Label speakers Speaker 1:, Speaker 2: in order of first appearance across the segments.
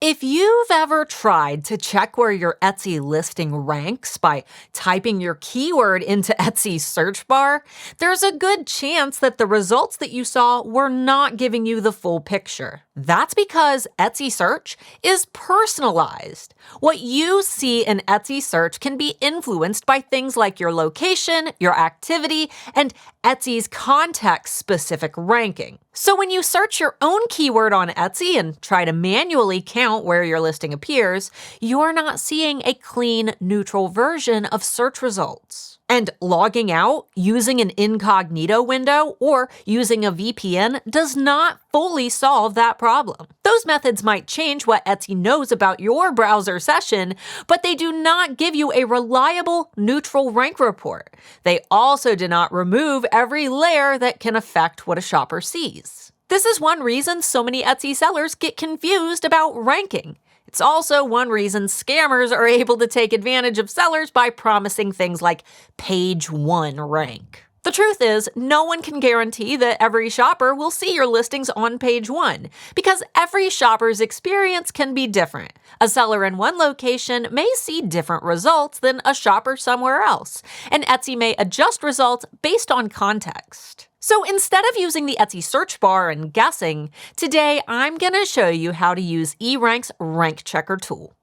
Speaker 1: If you've ever tried to check where your Etsy listing ranks by typing your keyword into Etsy's search bar, there's a good chance that the results that you saw were not giving you the full picture. That's because Etsy search is personalized. What you see in Etsy search can be influenced by things like your location, your activity, and Etsy's context-specific ranking. So when you search your own keyword on Etsy and try to manually count where your listing appears, you're not seeing a clean, neutral version of search results. And logging out, using an incognito window, or using a VPN does not fully solve that problem. Those methods might change what Etsy knows about your browser session, but they do not give you a reliable, neutral rank report. They also do not remove every layer that can affect what a shopper sees. This is one reason so many Etsy sellers get confused about ranking. It's also one reason scammers are able to take advantage of sellers by promising things like page 1 rank. The truth is, no one can guarantee that every shopper will see your listings on page 1, because every shopper's experience can be different. A seller in one location may see different results than a shopper somewhere else, and Etsy may adjust results based on context. So instead of using the Etsy search bar and guessing, today I'm going to show you how to use eRank's Rank Checker tool.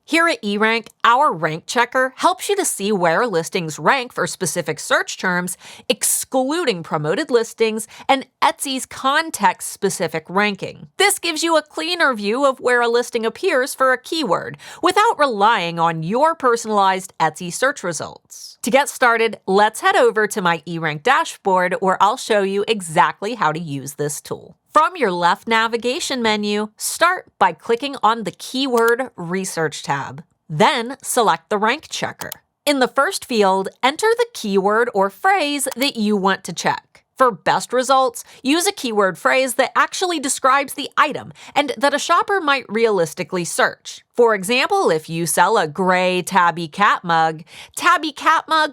Speaker 1: Here at eRank, our rank checker helps you to see where listings rank for specific search terms, excluding promoted listings and Etsy's context-specific ranking. This gives you a cleaner view of where a listing appears for a keyword, without relying on your personalized Etsy search results. To get started, let's head over to my eRank dashboard, where I'll show you exactly how to use this tool. From your left navigation menu, start by clicking on the Keyword Research tab. Then select the Rank Checker. In the first field, enter the keyword or phrase that you want to check. For best results, use a keyword phrase that actually describes the item and that a shopper might realistically search. For example, if you sell a gray tabby cat mug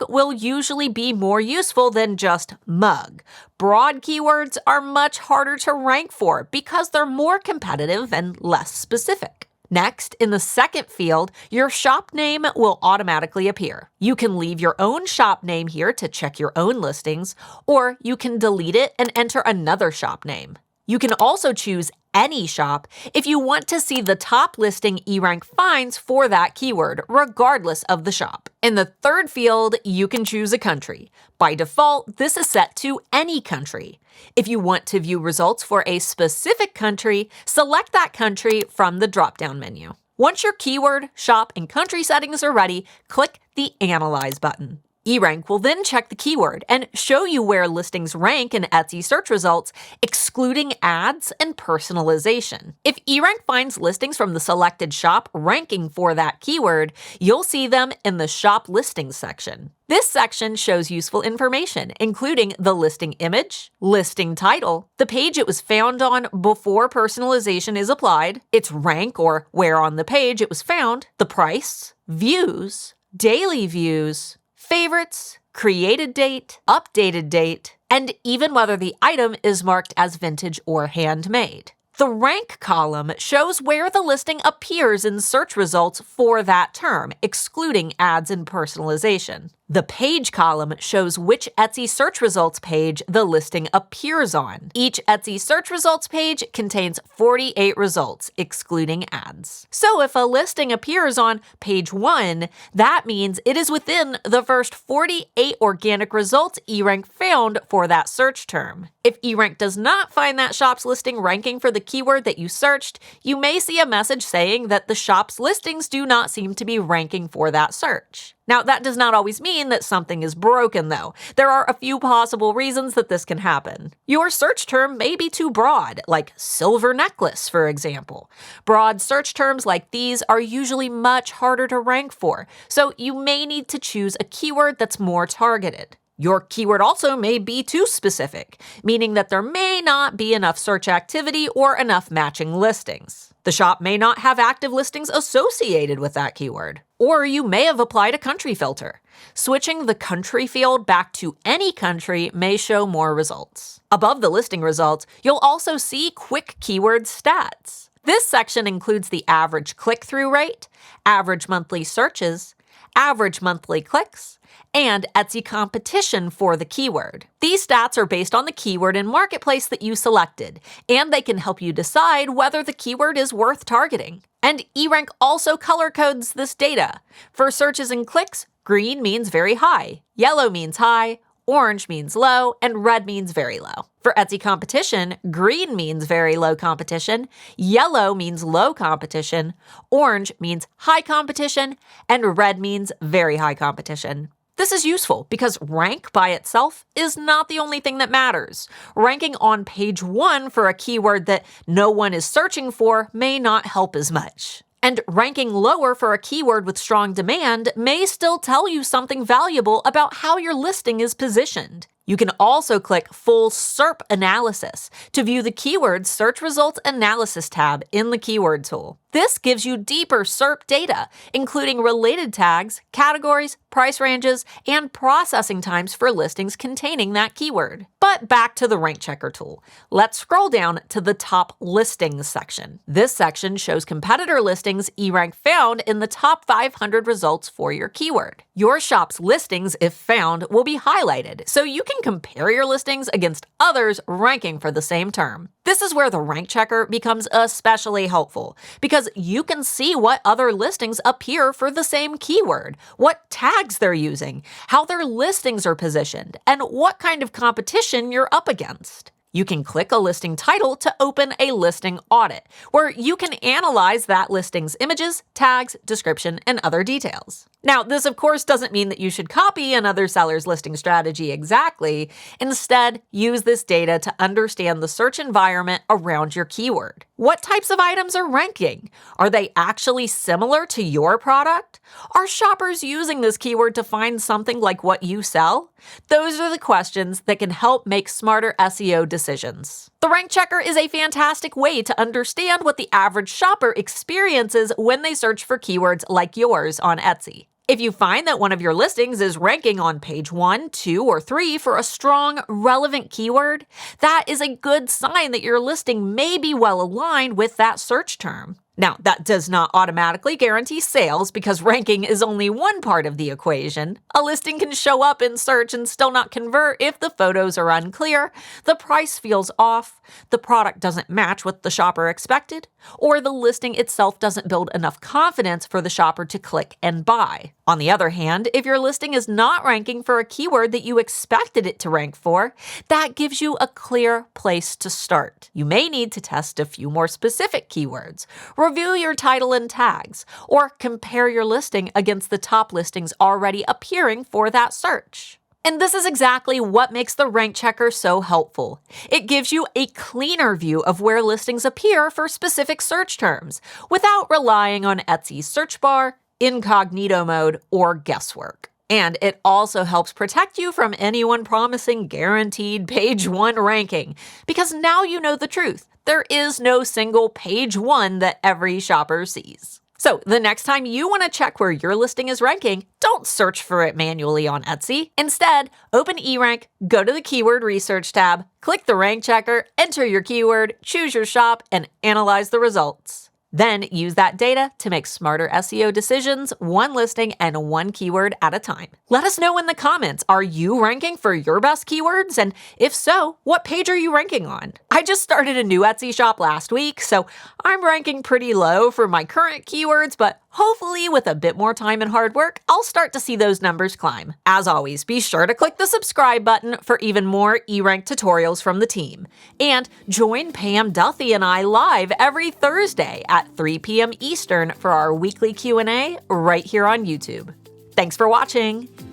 Speaker 1: will usually be more useful than just mug. Broad keywords are much harder to rank for because they're more competitive and less specific. Next, in the second field, your shop name will automatically appear. You can leave your own shop name here to check your own listings, or you can delete it and enter another shop name. You can also choose any shop if you want to see the top listing eRank finds for that keyword, regardless of the shop. In the third field, you can choose a country. By default, this is set to any country. If you want to view results for a specific country, select that country from the drop-down menu. Once your keyword, shop, and country settings are ready, click the Analyze button. eRank will then check the keyword and show you where listings rank in Etsy search results, excluding ads and personalization. If eRank finds listings from the selected shop ranking for that keyword, you'll see them in the Shop Listings section. This section shows useful information, including the listing image, listing title, the page it was found on before personalization is applied, its rank or where on the page it was found, the price, views, daily views, favorites, created date, updated date, and even whether the item is marked as vintage or handmade. The rank column shows where the listing appears in search results for that term, excluding ads and personalization. The page column shows which Etsy search results page the listing appears on. Each Etsy search results page contains 48 results, excluding ads. So if a listing appears on page 1, that means it is within the first 48 organic results eRank found for that search term. If eRank does not find that shop's listing ranking for the keyword that you searched, you may see a message saying that the shop's listings do not seem to be ranking for that search. Now, that does not always mean that something is broken, though. There are a few possible reasons that this can happen. Your search term may be too broad, like silver necklace, for example. Broad search terms like these are usually much harder to rank for, so you may need to choose a keyword that's more targeted. Your keyword also may be too specific, meaning that there may not be enough search activity or enough matching listings. The shop may not have active listings associated with that keyword. Or you may have applied a country filter. Switching the country field back to any country may show more results. Above the listing results, you'll also see quick keyword stats. This section includes the average click-through rate, average monthly searches, average monthly clicks, and Etsy competition for the keyword. These stats are based on the keyword and marketplace that you selected, and they can help you decide whether the keyword is worth targeting. And eRank also color codes this data. For searches and clicks, green means very high, yellow means high, orange means low, and red means very low. For Etsy competition, green means very low competition, yellow means low competition, orange means high competition, and red means very high competition. This is useful because rank by itself is not the only thing that matters. Ranking on page 1 for a keyword that no one is searching for may not help as much. And ranking lower for a keyword with strong demand may still tell you something valuable about how your listing is positioned. You can also click Full SERP Analysis to view the Keyword Search Results Analysis tab in the Keyword tool. This gives you deeper SERP data, including related tags, categories, price ranges, and processing times for listings containing that keyword. But back to the Rank Checker tool. Let's scroll down to the Top Listings section. This section shows competitor listings eRank found in the top 500 results for your keyword. Your shop's listings, if found, will be highlighted, so you can compare your listings against others ranking for the same term. This is where the Rank Checker becomes especially helpful, because you can see what other listings appear for the same keyword, what tags they're using, how their listings are positioned, and what kind of competition you're up against. You can click a listing title to open a listing audit, where you can analyze that listing's images, tags, description, and other details. Now, this of course doesn't mean that you should copy another seller's listing strategy exactly. Instead, use this data to understand the search environment around your keyword. What types of items are ranking? Are they actually similar to your product? Are shoppers using this keyword to find something like what you sell? Those are the questions that can help make smarter SEO decisions. The Rank Checker is a fantastic way to understand what the average shopper experiences when they search for keywords like yours on Etsy. If you find that one of your listings is ranking on page 1, 2, or 3 for a strong, relevant keyword, that is a good sign that your listing may be well aligned with that search term. Now, that does not automatically guarantee sales because ranking is only one part of the equation. A listing can show up in search and still not convert if the photos are unclear, the price feels off, the product doesn't match what the shopper expected, or the listing itself doesn't build enough confidence for the shopper to click and buy. On the other hand, if your listing is not ranking for a keyword that you expected it to rank for, that gives you a clear place to start. You may need to test a few more specific keywords, review your title and tags, or compare your listing against the top listings already appearing for that search. And this is exactly what makes the Rank Checker so helpful. It gives you a cleaner view of where listings appear for specific search terms, without relying on Etsy's search bar, incognito mode, or guesswork. And it also helps protect you from anyone promising guaranteed page 1 ranking, because now you know the truth. There is no single page 1 that every shopper sees. So the next time you want to check where your listing is ranking, don't search for it manually on Etsy. Instead, open eRank, go to the Keyword Research tab, click the Rank Checker, enter your keyword, choose your shop, and analyze the results. Then use that data to make smarter SEO decisions, one listing and one keyword at a time. Let us know in the comments, are you ranking for your best keywords? And if so, what page are you ranking on? I just started a new Etsy shop last week, so I'm ranking pretty low for my current keywords, but hopefully with a bit more time and hard work, I'll start to see those numbers climb. As always, be sure to click the subscribe button for even more eRank tutorials from the team. And join Pam Duthie and I live every Thursday at 3 p.m. Eastern for our weekly Q&A right here on YouTube. Thanks for watching!